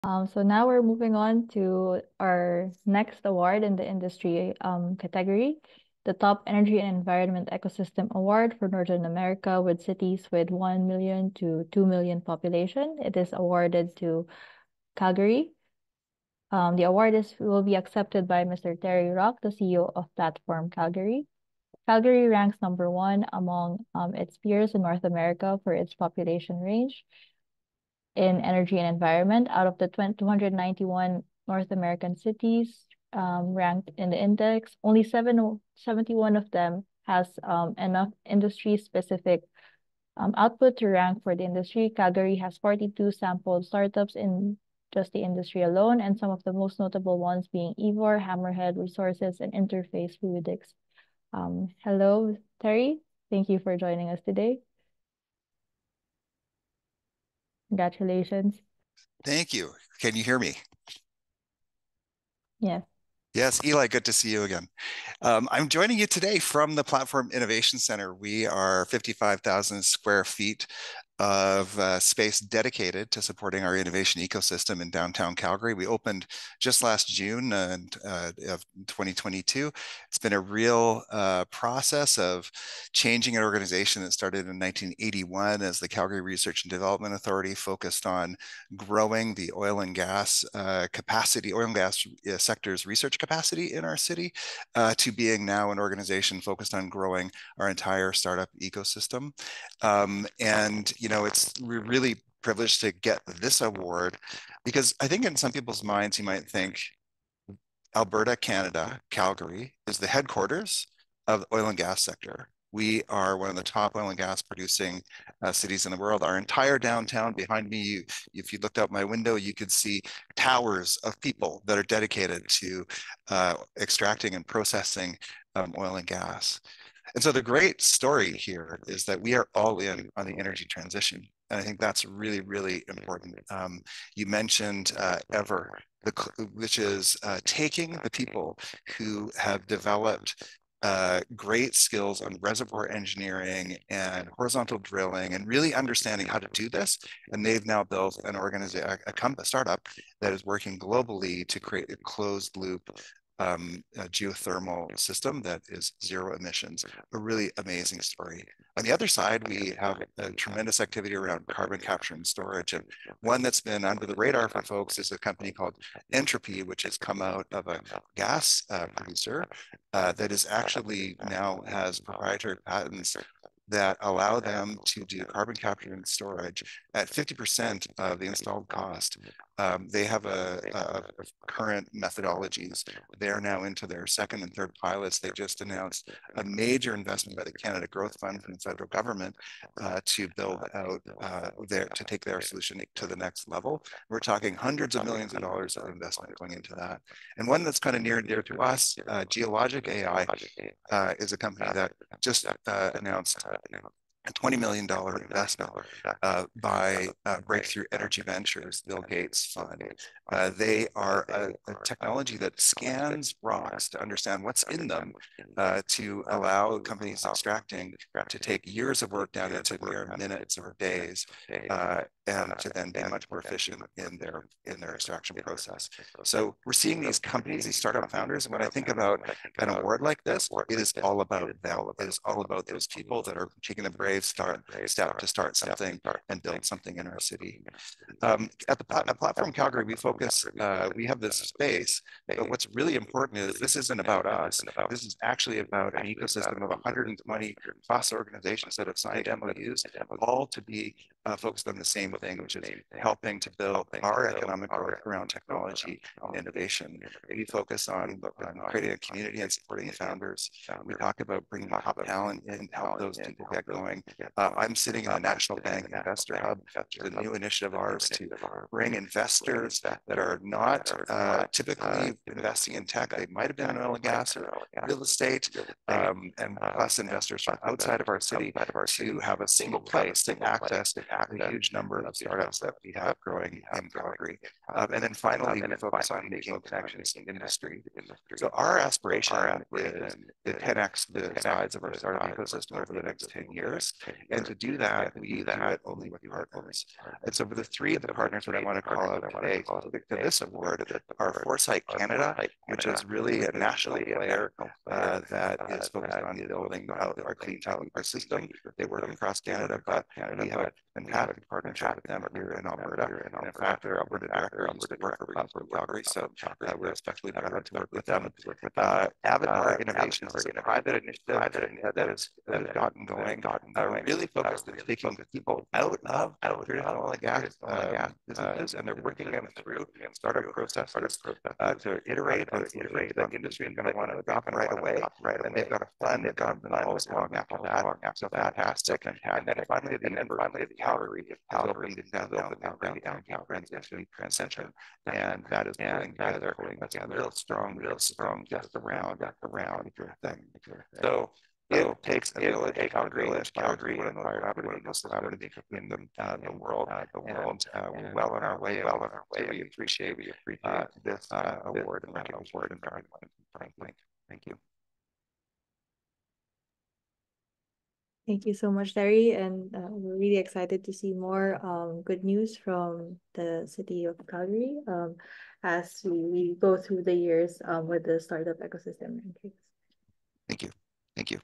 So now we're moving on to our next award in the industry category, the Top Energy and Environment Ecosystem Award for Northern America with cities with 1 million to 2 million population. It is awarded to Calgary. The award will be accepted by Mr. Terry Rock, the CEO of Platform Calgary. Calgary ranks number one among its peers in North America for its population range in energy and environment. Out of the 291 North American cities ranked in the index, only 71 of them has enough industry-specific output to rank for the industry. Calgary has 42 sampled startups in just the industry alone, and some of the most notable ones being Evor, Hammerhead Resources, and Interface Fluidics. Hello, Terry. Thank you for joining us today. Congratulations. Thank you. Can you hear me? Yes. Yes, Eli, good to see you again. I'm joining you today from the Platform Innovation Center. We are 55,000 square feet of space dedicated to supporting our innovation ecosystem in downtown Calgary. We opened just last June of 2022. It's been a real process of changing an organization that started in 1981 as the Calgary Research and Development Authority, focused on growing the oil and gas capacity, oil and gas sector's research capacity in our city, to being now an organization focused on growing our entire startup ecosystem. And we're really privileged to get this award because I think in some people's minds you might think Alberta, Canada, Calgary is the headquarters of the oil and gas sector. We are one of the top oil and gas producing cities in the world. Our entire downtown behind me, if you looked out my window, you could see towers of people that are dedicated to extracting and processing oil and gas. And so the great story here is that we are all in on the energy transition. And I think that's really, really important. You mentioned Ever, which is taking the people who have developed great skills on reservoir engineering and horizontal drilling and really understanding how to do this. And they've now built an organization, a startup that is working globally to create a closed loop a geothermal system that is zero emissions. A really amazing story. On the other side, we have a tremendous activity around carbon capture and storage. And one that's been under the radar for folks is a company called Entropy, which has come out of a gas producer that is actually now has proprietary patents that allow them to do carbon capture and storage at 50% of the installed cost. They have a current methodologies. They are now into their second and third pilots. They just announced a major investment by the Canada Growth Fund from the federal government to build out to take their solution to the next level. We're talking hundreds of millions of dollars of investment going into that. And one that's kind of near and dear to us, Geologic AI, is a company that just announced a $20 million investment by Breakthrough Energy Ventures, Bill Gates fund. They are a technology that scans rocks to understand what's in them to allow companies extracting to take years of work down into mere minutes or days and to then be much more efficient in their extraction process. So we're seeing these companies, these startup founders, and when I think about an award like this, it is all about them. It is all about those people that are taking the brave step to start something and build something in our city. At Platform Calgary, we have this space, but what's really important is this isn't about us. This is actually about an ecosystem of 120 plus organizations that have signed MOUs, all to be focused on the same thing, which is helping to build our economic growth around technology and innovation. We focus on creating a community and supporting the founders. We talk about bringing top talent in, help those people get going. I'm sitting in the National Bank Investor Hub, the new initiative of ours to bring investors that are not typically investing in tech. They might have been in oil and gas or real estate, and plus investors from outside of our city to have a single place to access the huge number of startups that we have growing in Calgary. And then finally, we focus on making connections in industry. So our aspiration is to 10x the size of our startup ecosystem over the next 10 years. And to do that, we do it only with partners. And so for the three of the partners that I want to call out today to this award are Foresight Canada, which is really a national player that is focused on building out our clean talent ecosystem. They work across Canada, but we have a fantastic partnership with them here in Alberta. And in fact, their Alberta director used to work for Platform Calgary, so we're especially proud to work with them. Avatar Innovations is a private initiative that has gotten going, really focused on taking people out of traditional oil and gas businesses, and they're working them through startup processes to iterate on the industry is going to want to adopt right away. And they've got a fund, they've got always long after that. So fantastic. And then finally, the Calgary building downtown Calgary transition. And that is pulling together a real strong, just around thing. So it takes a village, Calgary, and the collaborative ecosystem in the world. We're well on our way. So we appreciate this award and recognition. Thank you. Thank you so much, Terry, and we're really excited to see more good news from the city of Calgary as we go through the years with the startup ecosystem rankings. Thank you. Thank you.